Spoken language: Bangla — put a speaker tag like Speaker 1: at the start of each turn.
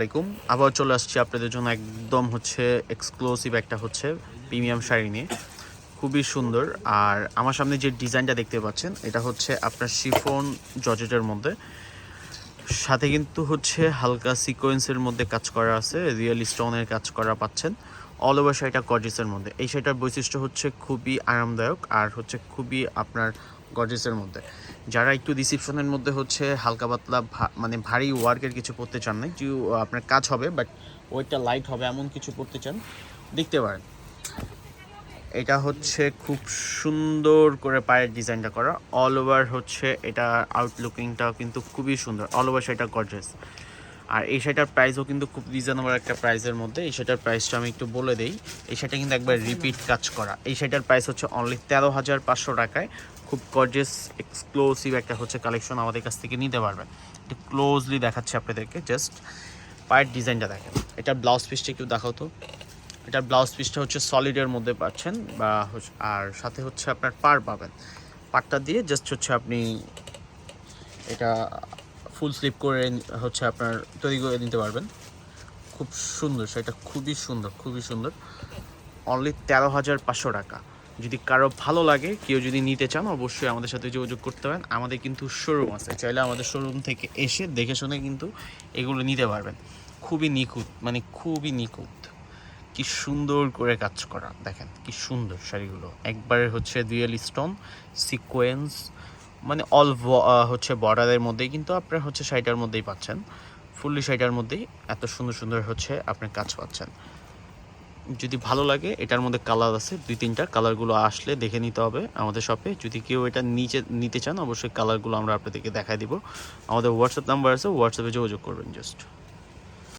Speaker 1: আসসালামাইকুম। আবার চলে আসছি আপনাদের জন্য একদম এক্সক্লুসিভ একটা প্রিমিয়াম শাড়ি নিয়ে। খুবই সুন্দর। আর আমার সামনে যে ডিজাইনটা দেখতে পাচ্ছেন এটা আপনার শিফন জর্জেটের মধ্যে, সাথে কিন্তু হালকা সিকোয়েন্সের মধ্যে কাজ করা আছে, রিয়েল স্টোনের কাজ করা পাচ্ছেন। অল ওভার শাড়িটা গর্জিসের মধ্যে। এই শাড়িটার বৈশিষ্ট্য খুবই আরামদায়ক আর খুবই আপনার গর্জিসের মধ্যে। যারা একটু রিসিপশনের মধ্যে হালকা পাতলা মানে ভারী ওয়ার্কের কিছু পরতে চান না, যে আপনার কাজ হবে বাট ওয়েটটা লাইট হবে এমন কিছু পরতে চান, দেখতে পারেন। এটা খুব সুন্দর করে পায়ের ডিজাইনটা করা। অল ওভার এটা আউটলুকিংটাও কিন্তু খুবই সুন্দর। অল ওভার সেটা গর্জিয়াস। আর এই শাড়িটার প্রাইসও কিন্তু খুব রিজনেবল একটা প্রাইসের মধ্যে। এই শাড়িটার প্রাইসটা আমি একটু বলে দেই। এই শাড়িটা কিন্তু একবার রিপিট কাজ করা। এই শাড়িটার প্রাইস অনলি 13,500 টাকায়। খুব গর্জিয়াস এক্সক্লুসিভ একটা কালেকশন আমাদের কাছ থেকে নিতে পারবেন। একটু ক্লোজলি দেখাচ্ছি আপনাদেরকে, জাস্ট পায়ের ডিজাইনটা দেখেন। এটার ব্লাউজ পিসটা একটু দেখাও তো। এটার ব্লাউজ পিসটা সলিডের মধ্যে পাচ্ছেন, বা আর সাথে আপনার পার পাবেন। পারটা দিয়ে জাস্ট আপনি এটা ফুল স্লিপ করে আপনার তৈরি করে নিতে পারবেন। খুব সুন্দর, সেটা খুবই সুন্দর, খুবই সুন্দর। অনলি 13,500 টাকা। যদি কারো ভালো লাগে, কেউ যদি নিতে চান, অবশ্যই আমাদের সাথে যোগাযোগ করতে পারেন। আমাদের কিন্তু শোরুম আছে, চাইলে আমাদের শোরুম থেকে এসে দেখে শুনে কিন্তু এগুলো নিতে পারবেন। খুবই নিখুঁত, মানে খুবই নিখুঁত। কি সুন্দর করে কাজ করা দেখেন, কি সুন্দর শাড়িগুলো। একবারে রিয়েল স্টোন সিকোয়েন্স, মানে অল বর্ডারের মধ্যেই কিন্তু আপনার শাড়িটার মধ্যেই পাচ্ছেন। ফুললি শাড়িটার মধ্যেই এত সুন্দর সুন্দর আপনার কাজ পাচ্ছেন। যদি ভালো লাগে, এটার মধ্যে কালার আছে 2-3টা। কালারগুলো আসলে দেখে নিতে হবে আমাদের শপে। যদি কেউ এটা নিতে চান, অবশ্যই কালারগুলো আমরা আপনাদেরকে দেখাই দিব। আমাদের হোয়াটসঅ্যাপ নাম্বার আছে, হোয়াটসঅ্যাপে যোগাযোগ করবেন জাস্ট।